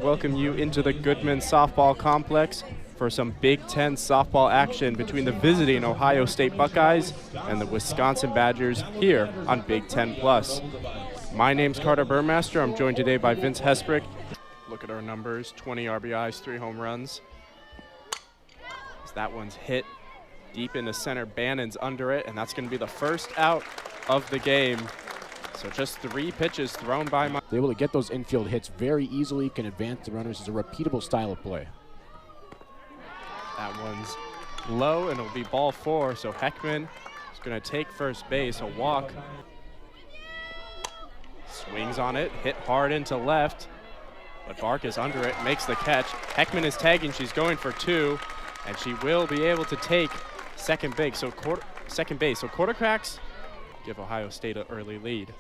welcome you into the Goodman Softball Complex for some Big Ten softball action between the visiting Ohio State Buckeyes and the Wisconsin Badgers here on Big Ten Plus. My name's Carter Burmaster. I'm joined today by Vince Hesprick. Look at our numbers, 20 RBIs, 3 home runs. As that one's hit deep into center, Bannon's under it, and that's going to be the first out of the game. So just 3 pitches thrown by Mike. They're able to get those infield hits very easily, can advance the runners. It's a repeatable style of play. That one's low, and it'll be ball 4. So Heckman is going to take first base, a walk. Swings on it, hit hard into left, but Bark is under it, makes the catch. Heckman is tagging, she's going for 2, and she will be able to take second base. So Quarter Cracks give Ohio State an early lead.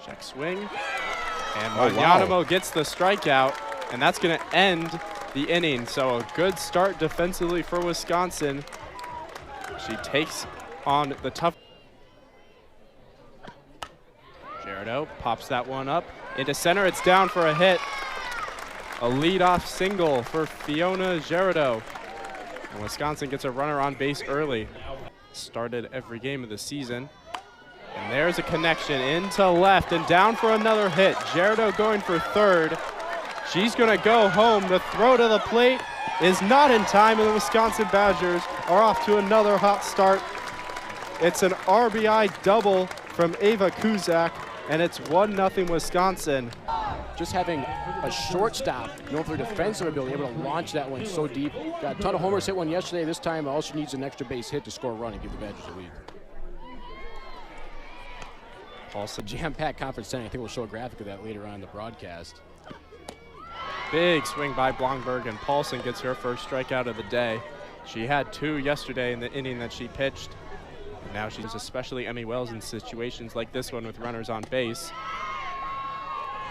Check swing, and Magnanimo gets the strikeout, and that's going to end the inning. So a good start defensively for Wisconsin. She takes on the tough. Gerardo pops that one up into center. It's down for a hit. A leadoff single for Fiona Gerardo. And Wisconsin gets a runner on base early. Started every game of the season. And there's a connection into left and down for another hit. Gerardo going for third. She's going to go home. The throw to the plate is not in time, and the Wisconsin Badgers are off to another hot start. It's an RBI double from Ava Kuzak, and it's 1-0 Wisconsin. Just having a shortstop, known for defensive ability, able to launch that one so deep. Got a ton of homers, hit one yesterday. This time, all she needs is an extra base hit to score a run and give the Badgers a lead. Also, jam-packed conference center. I think we'll show a graphic of that later on in the broadcast. Big swing by Blomberg, and Paulson gets her first strikeout of the day. She had 2 yesterday in the inning that she pitched. And now she's especially Emmy Wells in situations like this one with runners on base.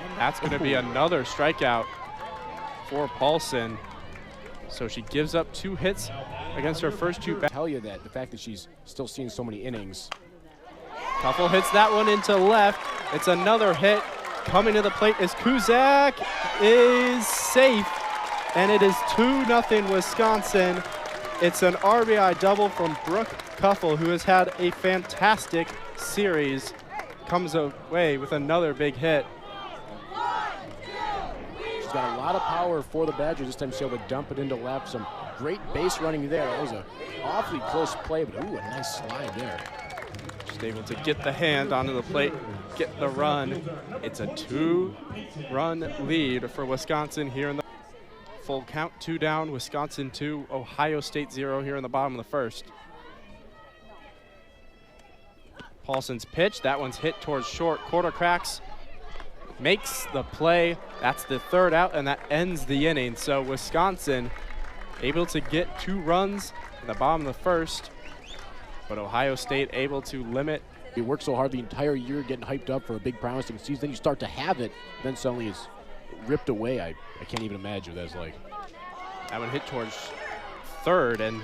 And that's going to be another strikeout for Paulson. So she gives up 2 hits against her first 2. Tell you that the fact that she's still seeing so many innings. Kuffel hits that one into left. It's another hit. Coming to the plate is Kuzak, is safe, and it is 2-0 Wisconsin. It's an RBI double from Brooke Kuffel, who has had a fantastic series. Comes away with another big hit. She's got a lot of power for the Badgers. This time she's able to dump it into left. Some great base running there. That was an awfully close play, but ooh, a nice slide there. She's able to get the hand onto the plate, get the run. It's a 2-run lead for Wisconsin here in the full count. 2 down, Wisconsin 2, Ohio State 0 here in the bottom of the first. Paulson's pitch, that one's hit towards short. Quarter Cracks makes the play. That's the 3rd out, and that ends the inning. So Wisconsin able to get 2 runs in the bottom of the first, but Ohio State able to limit. You work so hard the entire year getting hyped up for a big promising season, then you start to have it, then suddenly it's ripped away. I can't even imagine what that's like. That one hit towards 3rd, and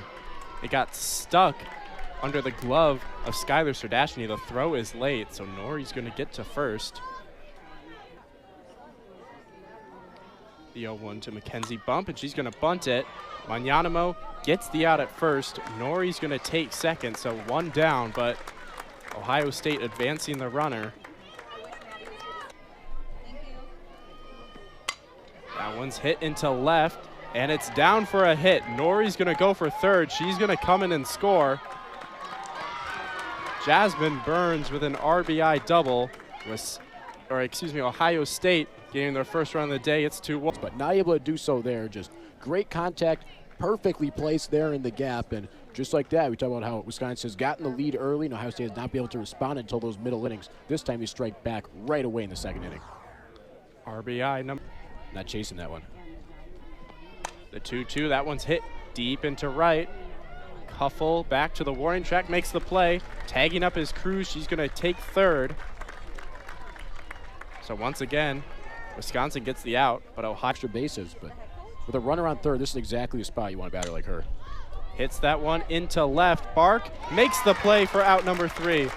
it got stuck under the glove of Skylar Sardashny. The throw is late, so Nori's going to get to first. The 0-1 to Mackenzie bump, and she's going to bunt it. Magnanimo gets the out at first. Nori's going to take second, so 1 down, but Ohio State advancing the runner. That one's hit into left, and it's down for a hit. Nori's going to go for 3rd. She's going to come in and score. Jasmine Burns with an RBI double. Ohio State getting their first run of the day. It's 2-1. But not able to do so there. Just great contact, perfectly placed there in the gap. And just like that, we talk about how Wisconsin has gotten the lead early, and Ohio State has not been able to respond until those middle innings. This time you strike back right away in the 2nd inning. RBI number. Not chasing that one. The 2-2, that one's hit deep into right. Kuffel back to the warning track, makes the play. Tagging up his crew, she's going to take 3rd. So once again, Wisconsin gets the out, but Ohio extra bases. But with a runner on 3rd, this is exactly the spot you want a batter like her. Hits that one into left. Bark makes the play for out number 3.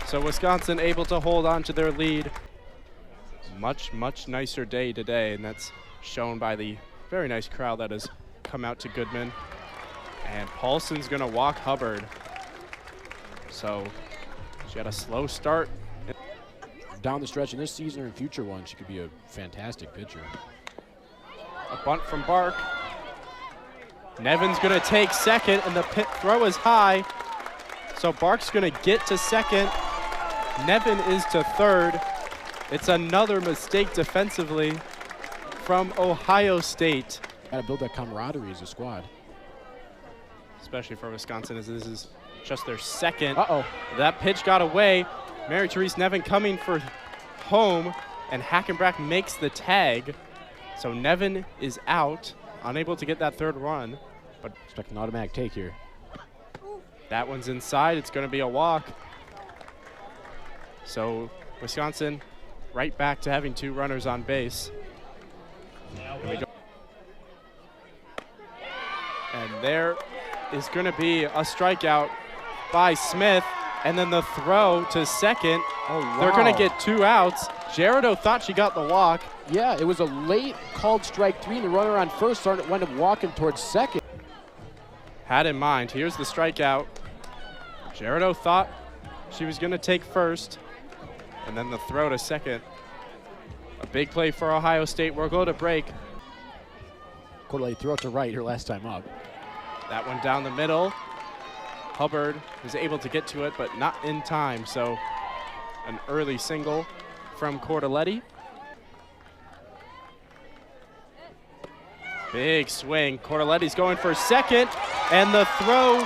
So Wisconsin able to hold on to their lead. Much, much nicer day today, and that's shown by the very nice crowd that has come out to Goodman. And Paulson's gonna walk Hubbard. So she had a slow start. Down the stretch in this season or in future ones, she could be a fantastic pitcher. A bunt from Bark. Nevin's gonna take second, and the throw is high. So Bark's gonna get to second. Nevin is to third. It's another mistake defensively from Ohio State. Got to build that camaraderie as a squad. Especially for Wisconsin, as this is just their second. Uh-oh. That pitch got away. Mary Therese Nevin coming for home, and Hackenbrack makes the tag. So Nevin is out, unable to get that third run. But expect an automatic take here. That one's inside. It's going to be a walk. So Wisconsin right back to having 2 runners on base. And there is going to be a strikeout by Smith, and then the throw to second. Oh, wow. They're going to get 2 outs. Gerardo thought she got the walk. Yeah, it was a late called strike 3, and the runner on first wound up walking towards second. Had in mind. Here's the strikeout. Gerardo thought she was going to take first, and then the throw to second. A big play for Ohio State. We'll go to break. Coeur d'Alene throw it to right her last time up. That one down the middle. Hubbard was able to get to it, but not in time. So an early single from Coeur d'Alene. Big swing. Coeur d'Alene's going for second, and the throw.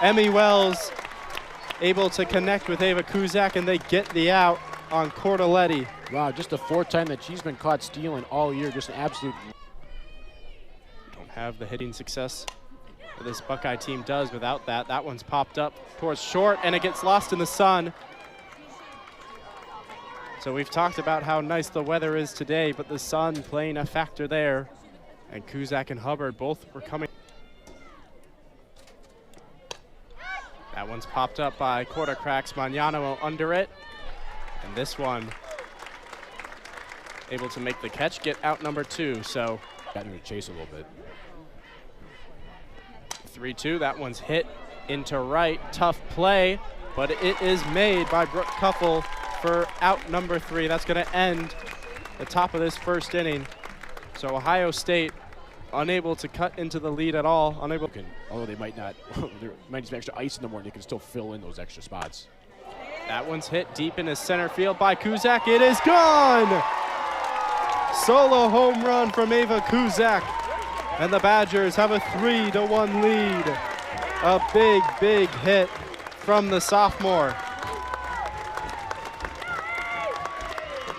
Emmy Wells able to connect with Ava Kuzak, and they get the out on Coeur d'Alene. Wow, just the 4th time that she's been caught stealing all year. Just an absolute. Don't have the hitting success that this Buckeye team does without that. That one's popped up towards short, and it gets lost in the sun. So we've talked about how nice the weather is today, but the sun playing a factor there. And Kuzak and Hubbard both were coming. That one's popped up by quarter cracks. Magnanimo under it. And this one able to make the catch, get out number 2. So got him to chase a little bit. 3-2. That one's hit into right. Tough play, but it is made by Brooke Kuffel for out number 3. That's going to end the top of this first inning. So Ohio State unable to cut into the lead at all. Although they might not, there might need some extra ice in the morning, they can still fill in those extra spots. That one's hit deep into center field by Kuzak. It is gone! Solo home run from Ava Kuzak. And the Badgers have a 3-1 lead. A big, big hit from the sophomore.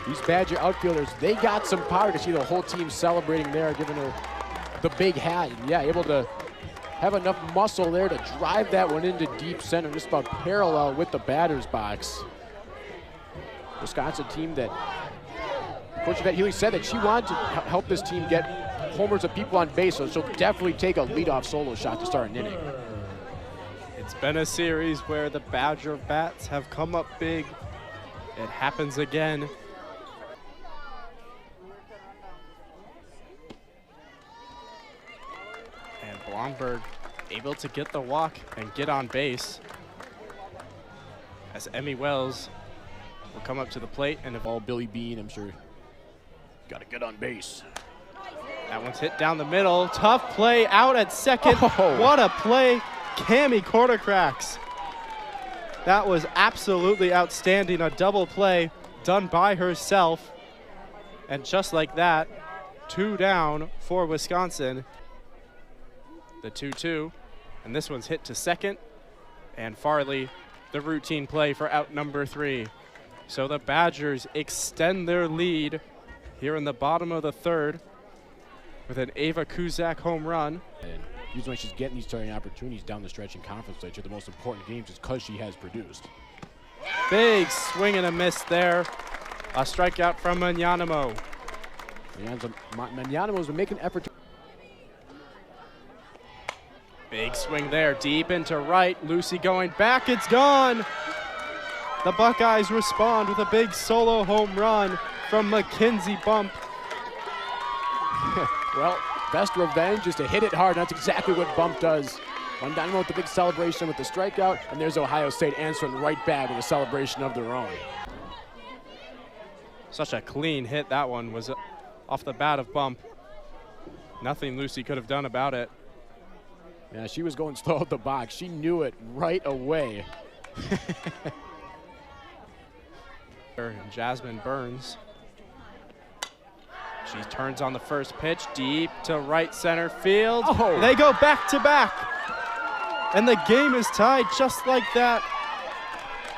These Badger outfielders, they got some power to see the whole team celebrating there, giving her the big hat. And yeah, able to have enough muscle there to drive that one into deep center, just about parallel with the batter's box. Wisconsin team that Coach Yvette Healy said that she wanted to help this team get homers of people on base, so she'll definitely take a leadoff solo shot to start an inning. It's been a series where the Badger bats have come up big. It happens again. And Blomberg able to get the walk and get on base, as Emmy Wells will come up to the plate, and if all Billy Bean, I'm sure, got to get on base. That one's hit down the middle. Tough play out at second. Oh. What a play. Cami Quartercracks. That was absolutely outstanding. A double play done by herself. And just like that, 2 down for Wisconsin. The 2-2. And this one's hit to second. And Farley, the routine play for out number 3. So the Badgers extend their lead here in the bottom of the 3rd with an Ava Kuzak home run. And usually when she's getting these starting opportunities down the stretch in conference play, the most important games is because she has produced. Big swing and a miss there. A strikeout from Magnanimo. Magnanimo's been making an effort to. Big swing there, deep into right. Lucy going back, it's gone. The Buckeyes respond with a big solo home run from Mackenzie Bump. Well, best revenge is to hit it hard. That's exactly what Bump does. One Dynamo with the big celebration with the strikeout, and there's Ohio State answering right back with a celebration of their own. Such a clean hit that one was off the bat of Bump. Nothing Lucy could have done about it. Yeah, she was going slow at the box. She knew it right away. And Jasmine Burns. She turns on the first pitch, deep to right center field. Oh. They go back to back. And the game is tied just like that.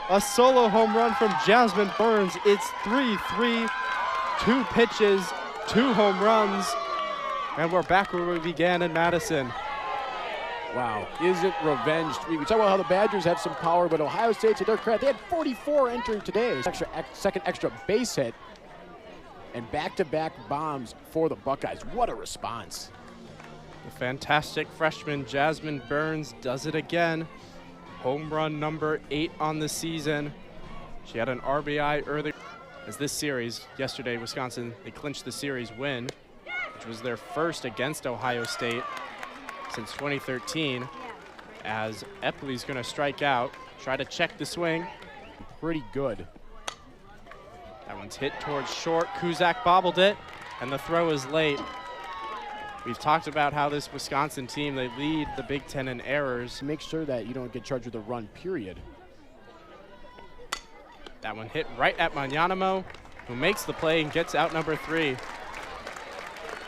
A solo home run from Jasmine Burns. It's 3-3, 2 pitches, 2 home runs. And we're back where we began in Madison. Wow, is it revenge? We talk about how the Badgers have some power, but Ohio State, to their credit, they had 44 entering today. Second extra base hit, and back-to-back bombs for the Buckeyes. What a response. The fantastic freshman Jasmine Burns does it again. Home run number 8 on the season. She had an RBI earlier. As this series, yesterday, Wisconsin, they clinched the series win, which was their first against Ohio State since 2013, as Epley's gonna strike out, try to check the swing. Pretty good. That one's hit towards short. Kuzak bobbled it, and the throw is late. We've talked about how this Wisconsin team, they lead the Big Ten in errors. Make sure that you don't get charged with a run, period. That one hit right at Magnanimo, who makes the play and gets out number 3.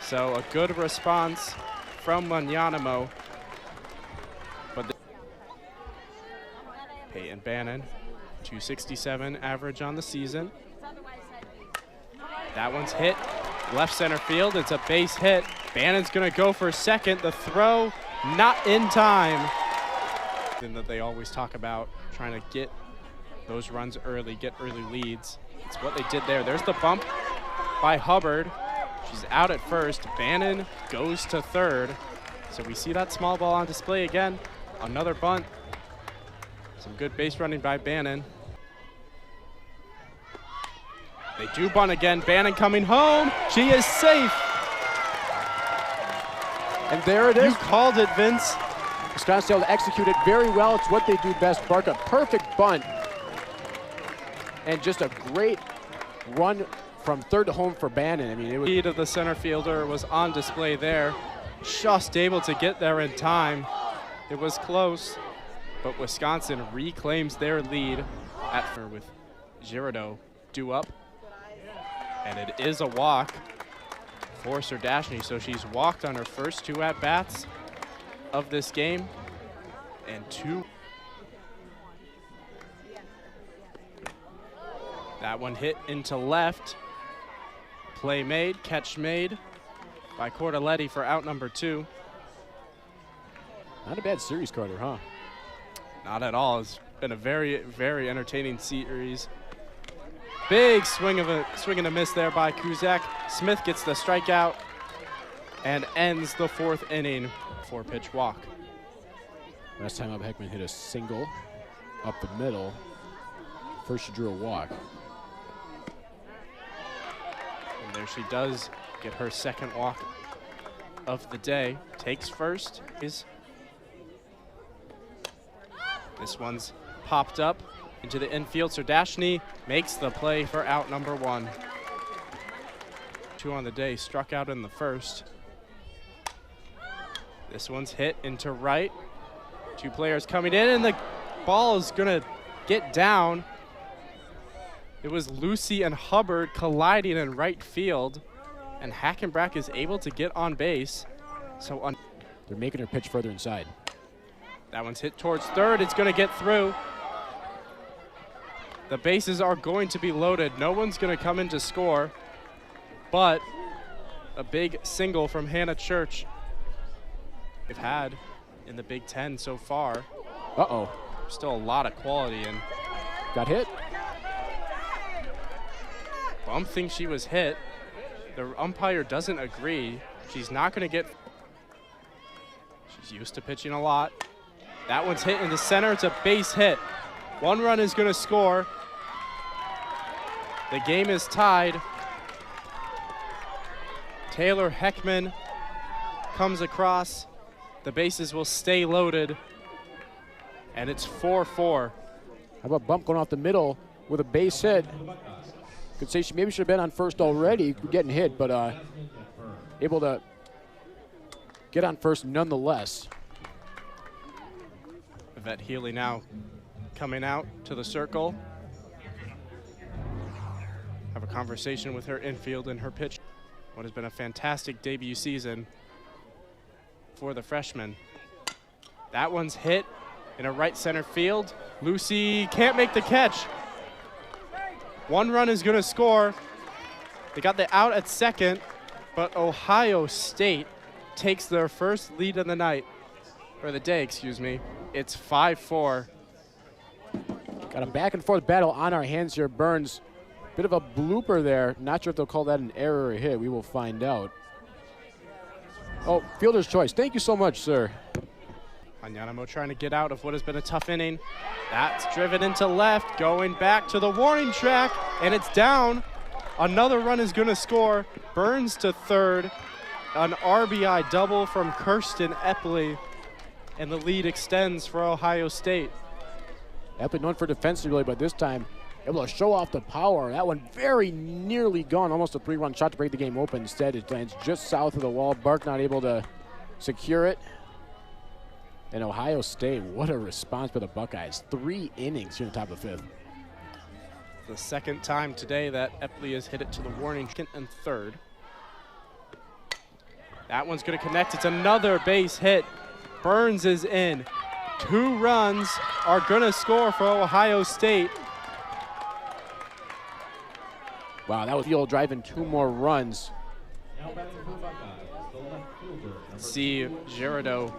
So a good response from Magnanimo. But Peyton Bannon, 267 average on the season. That one's hit left center field. It's a base hit. Bannon's gonna go for second. The throw not in time. And that they always talk about, trying to get those runs early, get early leads. It's what they did there. There's the bump by Hubbard. She's out at first. Bannon goes to third. So we see that small ball on display again. Another bunt. Some good base running by Bannon. They do bunt again. Bannon coming home. She is safe. And there it is. You called it, Vince. Wisconsin able to execute it very well. It's what they do best. Bark a perfect bunt. And just a great run from third to home for Bannon. I mean, it was. The speed of the center fielder was on display there. Just able to get there in time. It was close, but Wisconsin reclaims their lead with Girardeau due up. And it is a walk for Serdashny, so she's walked on her first 2 at-bats of this game, and 2. That one hit into left. Play made, catch made by Cordelletti for out number 2. Not a bad series, Carter, huh? Not at all. It's been a very, very entertaining series. Big swing and a miss there by Kuzak. Smith gets the strikeout and ends the 4th inning. 4-pitch walk. Last time up, Heckman hit a single up the middle. First she drew a walk. And there she does get her 2nd walk of the day. Takes first. This one's popped up into the infield. Serdashny makes the play for out number 1. 2 on the day, struck out in the first. This one's hit into right. 2 players coming in, and the ball is gonna get down. It was Lucy and Hubbard colliding in right field, and Hackenbrack is able to get on base. So they're making her pitch further inside. That one's hit towards third. It's gonna get through. The bases are going to be loaded. No one's gonna come in to score, but a big single from Hannah Church they've had in the Big Ten so far. Uh-oh. Still a lot of quality, and got hit. Bump thinks she was hit. The umpire doesn't agree. She's not gonna get. She's used to pitching a lot. That one's hit in the center. It's a base hit. 1 run is gonna score. The game is tied. Taylor Heckman comes across. The bases will stay loaded. And it's 4-4. How about bump going off the middle with a base hit? Could say she maybe should have been on first already, getting hit, but able to get on first nonetheless. Yvette Healy now coming out to the circle. Have a conversation with her infield and her pitch. What has been a fantastic debut season for the freshman. That one's hit in a right center field. Lucy can't make the catch. One run is going to score. They got the out at second, but Ohio State takes their first lead of the night, or the day, excuse me. It's 5-4. Got a back and forth battle on our hands here. Burns, bit of a blooper there. Not sure if they'll call that an error or a hit. We will find out. Oh, fielder's choice. Thank you so much, sir. Anyanamo trying to get out of what has been a tough inning. That's driven into left, going back to the warning track, and it's down. Another run is going to score. Burns to third. An RBI double from Kirsten Epley, and the lead extends for Ohio State. Epley known for defensively, but this time able to show off the power. That one very nearly gone, almost a 3-run shot to break the game open. Instead, it lands just south of the wall. Bark not able to secure it. And Ohio State, what a response by the Buckeyes. 3 innings here in the top of the 5th. The second time today that Epley has hit it to the warning second and third. That one's going to connect. It's another base hit. Burns is in. 2 runs are going to score for Ohio State. Wow, that was Field driving 2 more runs. See Girardeau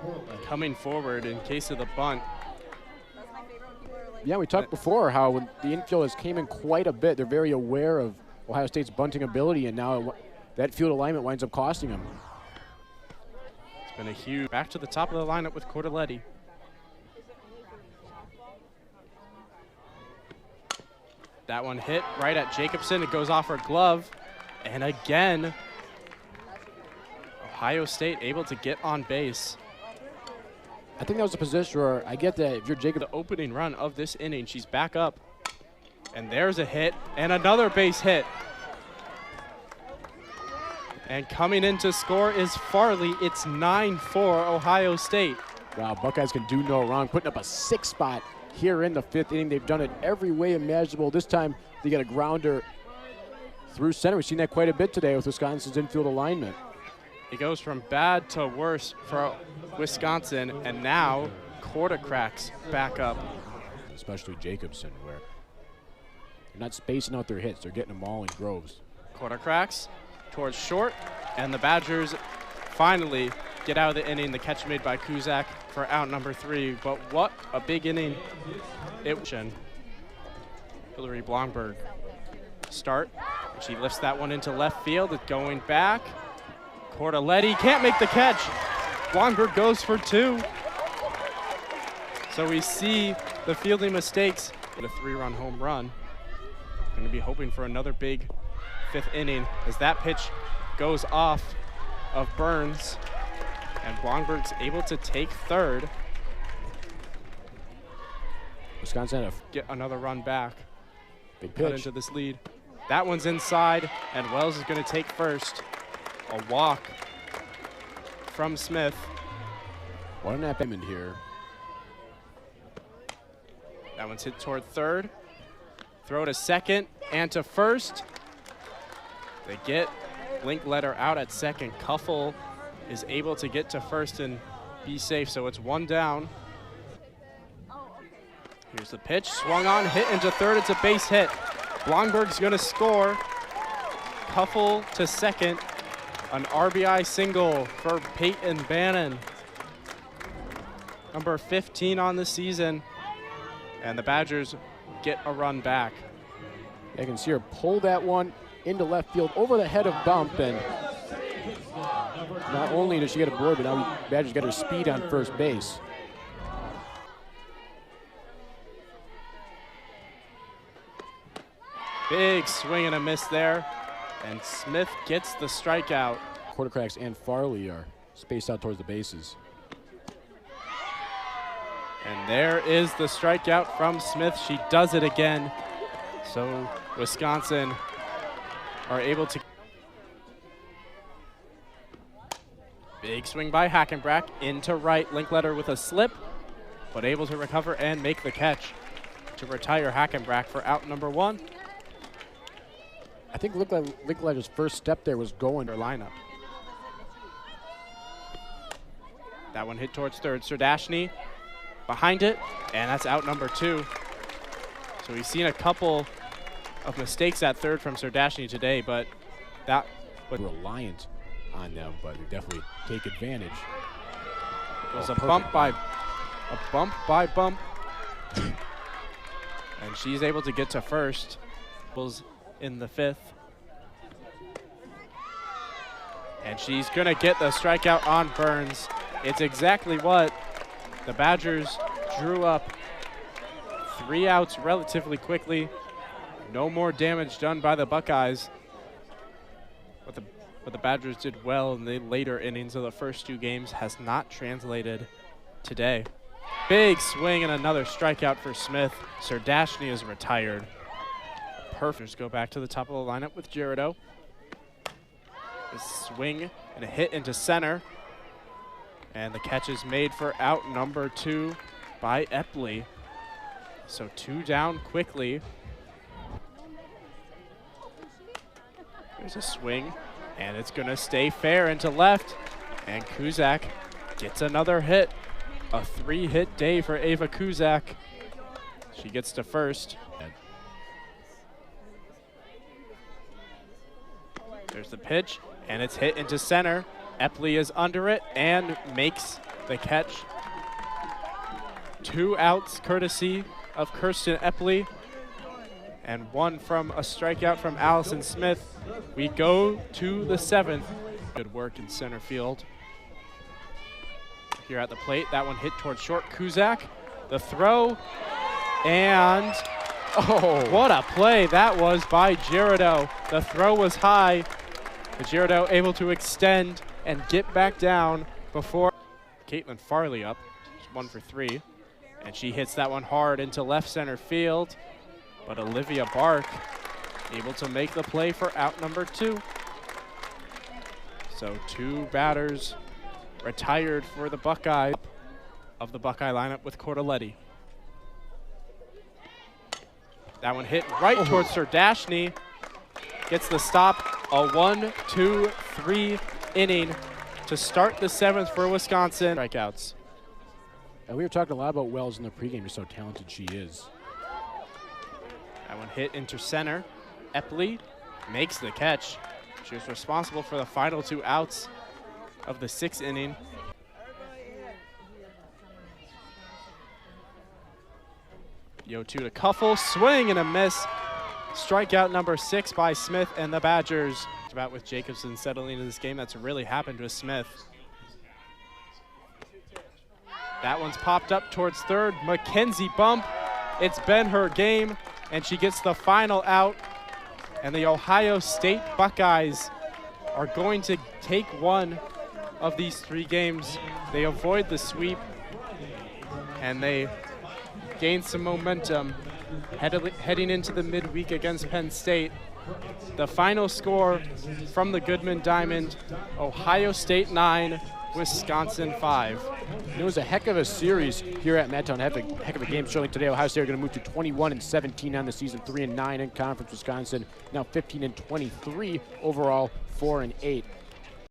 coming forward in case of the bunt. Yeah, we talked before how when the infielders came in quite a bit. They're very aware of Ohio State's bunting ability, and now that field alignment winds up costing them. It's been a huge back to the top of the lineup with Cordelletti. That one hit right at Jacobson. It goes off her glove. And again, Ohio State able to get on base. I think that was a position where I get that if you're Jacob. The opening run of this inning, she's back up. And there's a hit and another base hit. And coming in to score is Farley. It's 9-4 Ohio State. Wow, Buckeyes can do no wrong, putting up a 6 spot here in the 5th inning. They've done it every way imaginable. This time they get a grounder through center. We've seen that quite a bit today with Wisconsin's infield alignment. It goes from bad to worse for Wisconsin, and now Corda cracks back up. Especially Jacobson, where they're not spacing out their hits. They're getting them all in groves. Corda cracks towards short, and the Badgers finally get out of the inning. The catch made by Kuzak for out number 3, but what a big inning it was. Hillary Blomberg start. She lifts that one into left field. It's going back. Cordelletti can't make the catch. Blomberg goes for 2. So we see the fielding mistakes. A 3-run home run. Going to be hoping for another big 5th inning as that pitch goes off of Burns. And Blomberg's able to take third. Wisconsin had a Get another run back. big Cut pitch. into this lead. That one's inside, and Wells is going to take first. A walk from Smith. What an happened here. That one's hit toward third. Throw to second and to first. They get Linkletter out at second. Cuffle is able to get to first and be safe, so it's 1 down. Here's the pitch, swung on, hit into third. It's a base hit. Blomberg's going to score. Cuffle to second. An RBI single for Peyton Bannon. Number 15 on the season. And the Badgers get a run back. I can see her pull that one into left field over the head of Bump, and not only does she get a board, but now Badgers got her speed on first base. Big swing and a miss there. And Smith gets the strikeout. Quartercracks and Farley are spaced out towards the bases. And there is the strikeout from Smith. She does it again. So Wisconsin are able to. Big swing by Hackenbrack into right. Linkletter with a slip, but able to recover and make the catch to retire Hackenbrack for out number 1. I think Linkletter's first step there was going Their lineup. That one hit towards third. Serdashny behind it, and that's out number 2. So we've seen a couple of mistakes at third from Serdashny today, but that was reliant on them, but they definitely take advantage. It was a bump by bump. And she's able to get to first. In the 5th. And she's gonna get the strikeout on Burns. It's exactly what the Badgers drew up. 3 outs relatively quickly. No more damage done by the Buckeyes. But the Badgers did well in the later innings of the first 2 games has not translated today. Big swing and another strikeout for Smith. Serdashny is retired. Perfect. Go back to the top of the lineup with Girardeau. A swing and a hit into center. And the catch is made for out number 2 by Epley. So 2 down quickly. There's a swing, and it's going to stay fair into left. And Kuzak gets another hit. A 3-hit day for Ava Kuzak. She gets to first. There's the pitch, and it's hit into center. Epley is under it and makes the catch. 2 outs courtesy of Kirsten Epley, and 1 from a strikeout from Allison Smith. We go to the 7th. Good work in center field. Here at the plate, that one hit towards short. Kuzak, the throw, and oh, what a play that was by Girardeau. The throw was high. Girardeau able to extend and get back down before Caitlin Farley up. She's 1 for 3. And she hits that one hard into left center field. But Olivia Bark able to make the play for out number 2. So 2 batters retired for the Buckeyes of the Buckeye lineup with Cordelletti. That one hit right towards Serdashny. Gets the stop. A 1-2-3 inning to start the 7th for Wisconsin. Strikeouts. And we were talking a lot about Wells in the pregame, just how talented she is. That one hit into center. Epley makes the catch. She was responsible for the final 2 outs of the 6th inning. Yo 2 to Kuffel, swing and a miss. Strikeout number 6 by Smith and the Badgers. About with Jacobson settling into this game, that's really happened with Smith. That one's popped up towards third. Mackenzie bump. It's been her game, and she gets the final out. And the Ohio State Buckeyes are going to take 1 of these 3 games. They avoid the sweep, and they gain some momentum heading into the midweek against Penn State. The final score from the Goodman Diamond, Ohio State 9, Wisconsin 5. It was a heck of a series here at Madtown. Heck of a game showing today. Ohio State are going to move to 21-17 on the season, 3-9 in conference. Wisconsin now 15-23 overall, 4-8.